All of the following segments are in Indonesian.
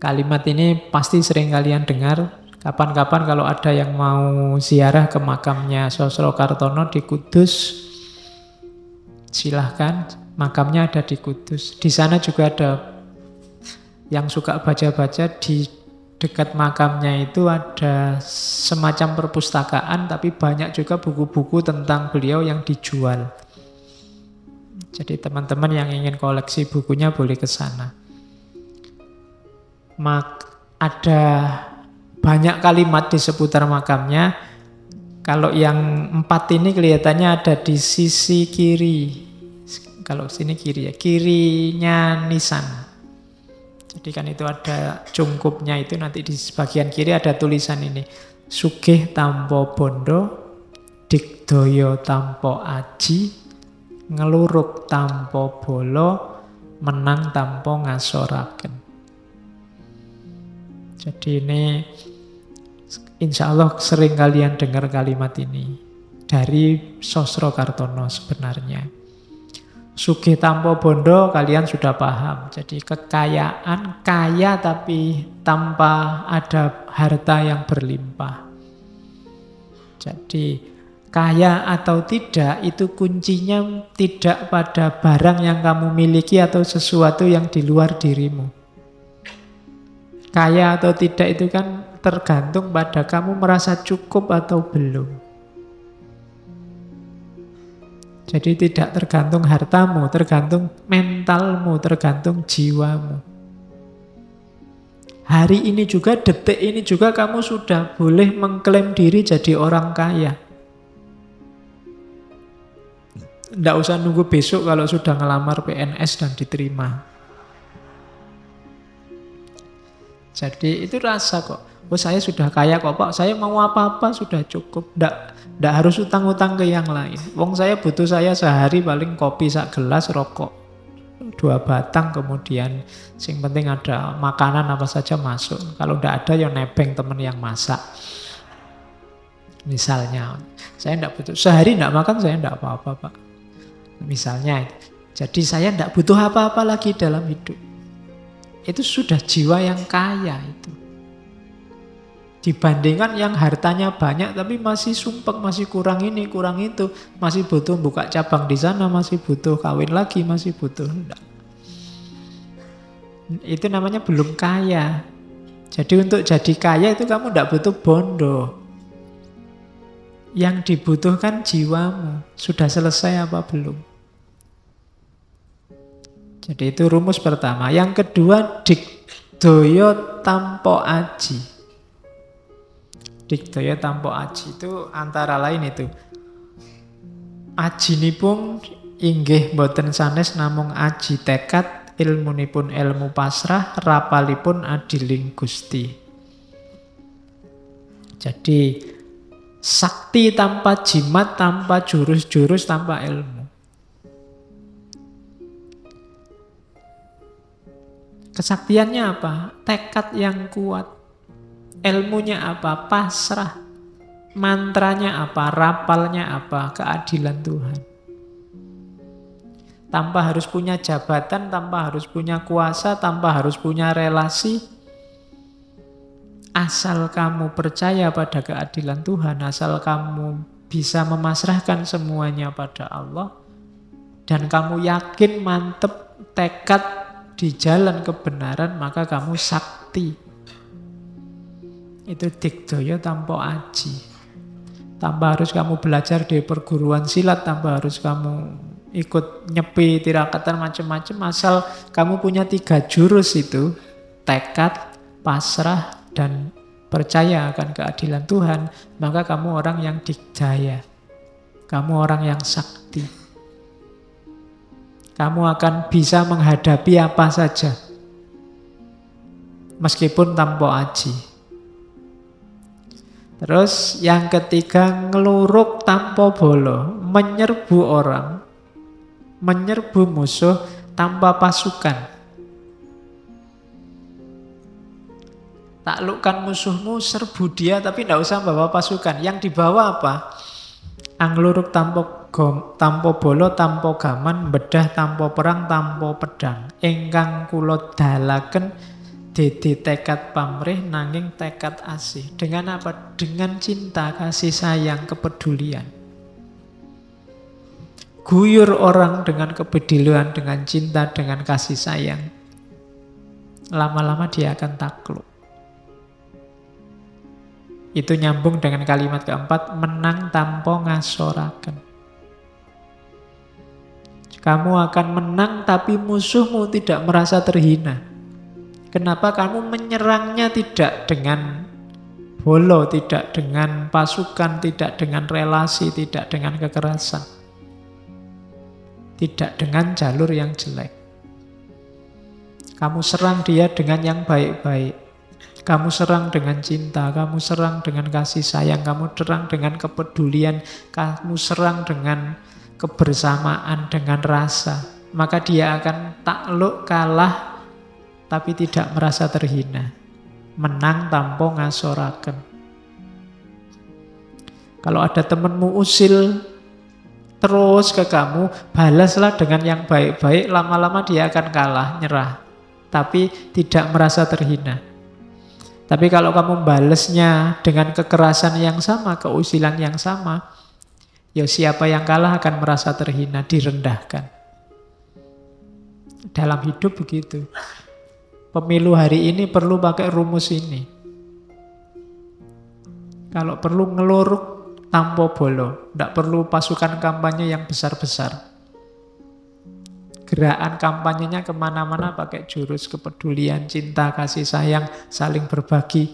Kalimat ini pasti sering kalian dengar. Kapan-kapan kalau ada yang mau ziarah ke makamnya Sosro Kartono di Kudus, silahkan, makamnya ada di Kudus. Di sana juga ada yang suka baca-baca, di dekat makamnya itu ada semacam perpustakaan, tapi banyak juga buku-buku tentang beliau yang dijual. Jadi teman-teman yang ingin koleksi bukunya boleh ke sana. Ada banyak kalimat di seputar makamnya. Kalau yang 4 ini kelihatannya ada di sisi kiri. Kalau sini kiri ya, kirinya nisan. Jadi kan itu ada cungkupnya itu, nanti di bagian kiri ada tulisan ini. Sugih tampo bondo, digdoyo tampo aji, ngeluruk tampo bolo, menang tampo ngasoraken. Jadi ini insya Allah sering kalian dengar kalimat ini dari Sosro Kartono sebenarnya. Sugih tampo bondo kalian sudah paham. Jadi kekayaan, kaya tapi tanpa ada harta yang berlimpah. Jadi kaya atau tidak itu kuncinya tidak pada barang yang kamu miliki atau sesuatu yang di luar dirimu. Kaya atau tidak itu kan tergantung pada kamu merasa cukup atau belum. Jadi tidak tergantung hartamu, tergantung mentalmu, tergantung jiwamu. Hari ini juga, detik ini juga kamu sudah boleh mengklaim diri jadi orang kaya. Tidak usah nunggu besok kalau sudah ngelamar PNS dan diterima. Jadi itu rasa kok. Oh saya sudah kaya kok Pak, saya mau apa-apa sudah cukup. Nggak harus utang-utang ke yang lain. Wong saya butuh saya sehari paling kopi sak gelas, rokok 2 batang, kemudian sing penting ada makanan apa saja masuk. Kalau nggak ada ya nebeng temen yang masak. Misalnya, saya nggak butuh, sehari nggak makan saya nggak apa-apa Pak. Misalnya, jadi saya nggak butuh apa-apa lagi dalam hidup. Itu sudah jiwa yang kaya itu. Dibandingkan yang hartanya banyak tapi masih sumpek, masih kurang ini, kurang itu, masih butuh buka cabang di sana, masih butuh kawin lagi, masih butuh. Enggak. Itu namanya belum kaya. Jadi untuk jadi kaya itu kamu enggak butuh bondo. Yang dibutuhkan jiwamu. Sudah selesai apa belum? Jadi itu rumus pertama. Yang kedua, digdoyo tampo aji. Digdoyo tampo aji itu antara lain itu. Ajinipun inggih boten sanes namung aji tekad, ilmunipun ilmu pasrah, rapalipun adiling Gusti. Jadi sakti tanpa jimat, tanpa jurus-jurus, tanpa ilmu. Kesaktiannya apa? Tekad yang kuat. Ilmunya apa? Pasrah. Mantranya apa? Rapalnya apa? Keadilan Tuhan. Tanpa harus punya jabatan, tanpa harus punya kuasa, tanpa harus punya relasi. Asal kamu percaya pada keadilan Tuhan, asal kamu bisa memasrahkan semuanya pada Allah, dan kamu yakin, mantep, tekad di jalan kebenaran, maka kamu sakti. Itu digdoyo tanpa aji. Tanpa harus kamu belajar di perguruan silat, tanpa harus kamu ikut nyepi, tirakatan, macam-macam. Asal kamu punya 3 jurus itu, tekad, pasrah, dan percaya akan keadilan Tuhan, maka kamu orang yang digdaya. Kamu orang yang sakti. Kamu akan bisa menghadapi apa saja. Meskipun tanpa aji. Terus yang ketiga, ngeluruk tanpa bolo. Menyerbu orang, menyerbu musuh tanpa pasukan. Taklukkan musuhmu, serbu dia, tapi tidak usah bawa pasukan. Yang dibawa apa? Angluruk tanpa bolo, tanpa gaman, bedah tanpa perang, tanpa pedang. Ingkang kula dalaken Dede tekad pamrih nanging tekad asih. Dengan apa? Dengan cinta, kasih sayang, kepedulian. Guyur orang dengan kepedulian, dengan cinta, dengan kasih sayang. Lama-lama dia akan takluk. Itu nyambung dengan kalimat keempat, menang tanpa ngasoraken. Kamu akan menang tapi musuhmu tidak merasa terhina. Kenapa? Kamu menyerangnya tidak dengan bolo, tidak dengan pasukan, tidak dengan relasi, tidak dengan kekerasan. Tidak dengan jalur yang jelek. Kamu serang dia dengan yang baik-baik. Kamu serang dengan cinta, kamu serang dengan kasih sayang, kamu serang dengan kepedulian, kamu serang dengan kebersamaan, dengan rasa. Maka dia akan takluk, kalah, tapi tidak merasa terhina. Menang tanpa ngasoraken. Kalau ada temanmu usil terus ke kamu, balaslah dengan yang baik-baik, lama-lama dia akan kalah, nyerah. Tapi tidak merasa terhina. Tapi kalau kamu balasnya dengan kekerasan yang sama, keusilan yang sama, ya siapa yang kalah akan merasa terhina, direndahkan. Dalam hidup begitu. Pemilu hari ini perlu pakai rumus ini. Kalau perlu ngeluruk tanpa bolo. Tidak perlu pasukan kampanye yang besar-besar. Gerakan kampanyenya kemana-mana pakai jurus kepedulian, cinta, kasih sayang, saling berbagi.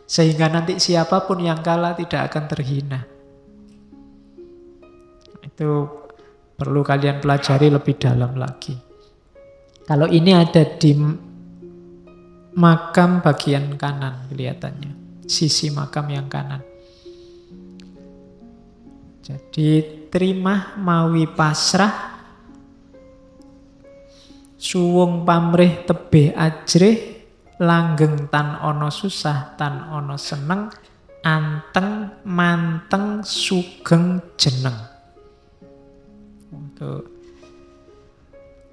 Sehingga nanti siapapun yang kalah tidak akan terhina. Itu perlu kalian pelajari lebih dalam lagi. Kalau ini ada di makam bagian kanan kelihatannya. Sisi makam yang kanan. Jadi terima mawi pasrah, suwung pamrih tebih ajrih, langgeng tan ono susah tan ono seneng, anteng manteng sugeng jeneng. Untuk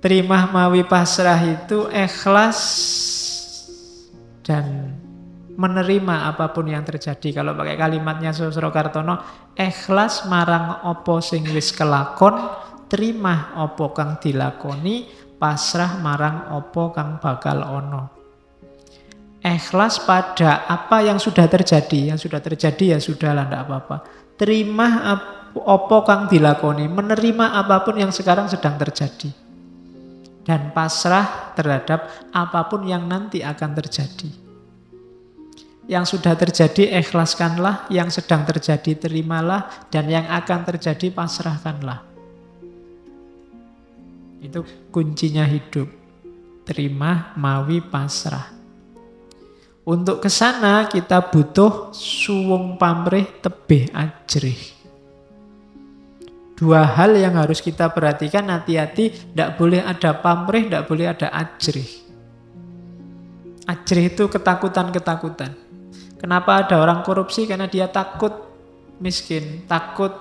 terima mawi pasrah itu ikhlas dan menerima apapun yang terjadi. Kalau pakai kalimatnya Susro Kartono, ikhlas marang opo sing wis kelakon, terima opo kang dilakoni, pasrah marang opo kang bakal ono. Ikhlas pada apa yang sudah terjadi. Yang sudah terjadi ya sudahlah, tidak apa-apa. Terima opo kang dilakoni, menerima apapun yang sekarang sedang terjadi. Dan pasrah terhadap apapun yang nanti akan terjadi. Yang sudah terjadi ikhlaskanlah, yang sedang terjadi terimalah, dan yang akan terjadi pasrahkanlah. Itu kuncinya hidup. Terima, mawi, pasrah. Untuk kesana kita butuh suwung pamrih tebih ajrih. Dua hal yang harus kita perhatikan, hati-hati, tidak boleh ada pamrih, tidak boleh ada ajrih. Ajrih itu ketakutan-ketakutan. Kenapa ada orang korupsi? Karena dia takut miskin, takut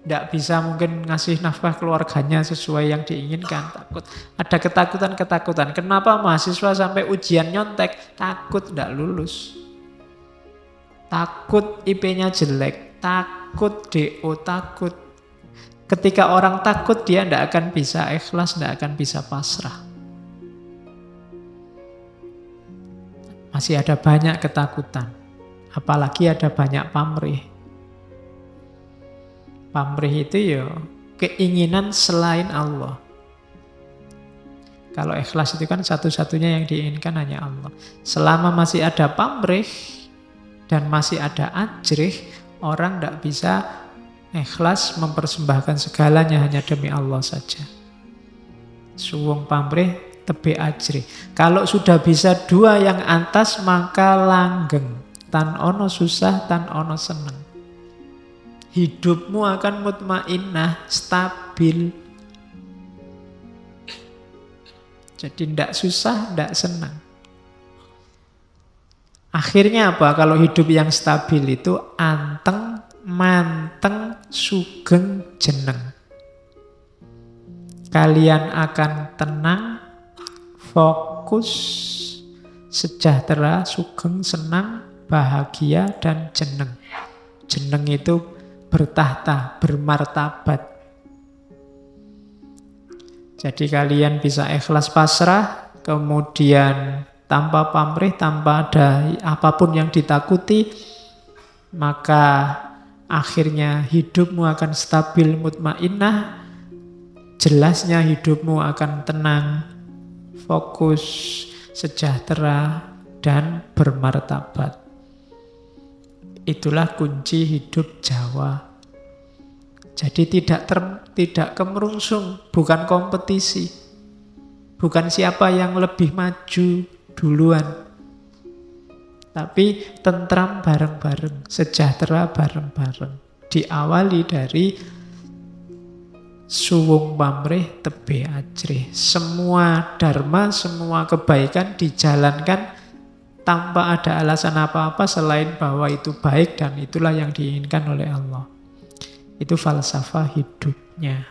tidak bisa mungkin ngasih nafkah keluarganya sesuai yang diinginkan, takut. Ada ketakutan-ketakutan. Kenapa mahasiswa sampai ujian nyontek? Takut tidak lulus. Takut IP-nya jelek, takut DO, takut. Ketika orang takut, dia tidak akan bisa ikhlas, tidak akan bisa pasrah. Masih ada banyak ketakutan. Apalagi ada banyak pamrih. Pamrih itu ya keinginan selain Allah. Kalau ikhlas itu kan satu-satunya yang diinginkan hanya Allah. Selama masih ada pamrih dan masih ada ajrih, orang tidak bisa ikhlas mempersembahkan segalanya hanya demi Allah saja. Suwung pamrih tebih ajrih. Kalau sudah bisa dua yang atas, maka langgeng. Tan ono susah, tan ono seneng. Hidupmu akan mutmainnah, stabil. Jadi tidak susah, tidak senang. Akhirnya apa? Kalau hidup yang stabil itu anteng, manteng, sugeng, jeneng. Kalian akan tenang, fokus, fokus, sejahtera, sugeng, senang, bahagia, dan jeneng. Jeneng itu bertahta, bermartabat. Jadi kalian bisa ikhlas pasrah, kemudian tanpa pamrih, tanpa ada apapun yang ditakuti, maka akhirnya hidupmu akan stabil, mutmainnah, jelasnya hidupmu akan tenang, fokus, sejahtera, dan bermartabat. Itulah kunci hidup Jawa. Jadi tidak kemerungsung, bukan kompetisi. Bukan siapa yang lebih maju duluan. Tapi tentram bareng-bareng, sejahtera bareng-bareng. Diawali dari suwung pamrih tebe ajrih. Semua dharma, semua kebaikan dijalankan tanpa ada alasan apa-apa selain bahwa itu baik dan itulah yang diinginkan oleh Allah. Itu falsafah hidupnya.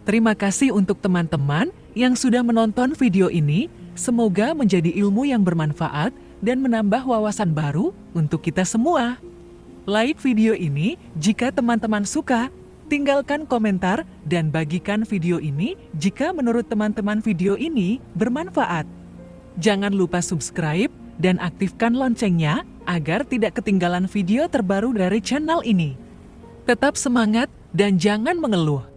Terima kasih untuk teman-teman yang sudah menonton video ini. Semoga menjadi ilmu yang bermanfaat dan menambah wawasan baru untuk kita semua. Like video ini jika teman-teman suka. Tinggalkan komentar dan bagikan video ini jika menurut teman-teman video ini bermanfaat. Jangan lupa subscribe dan aktifkan loncengnya agar tidak ketinggalan video terbaru dari channel ini. Tetap semangat dan jangan mengeluh.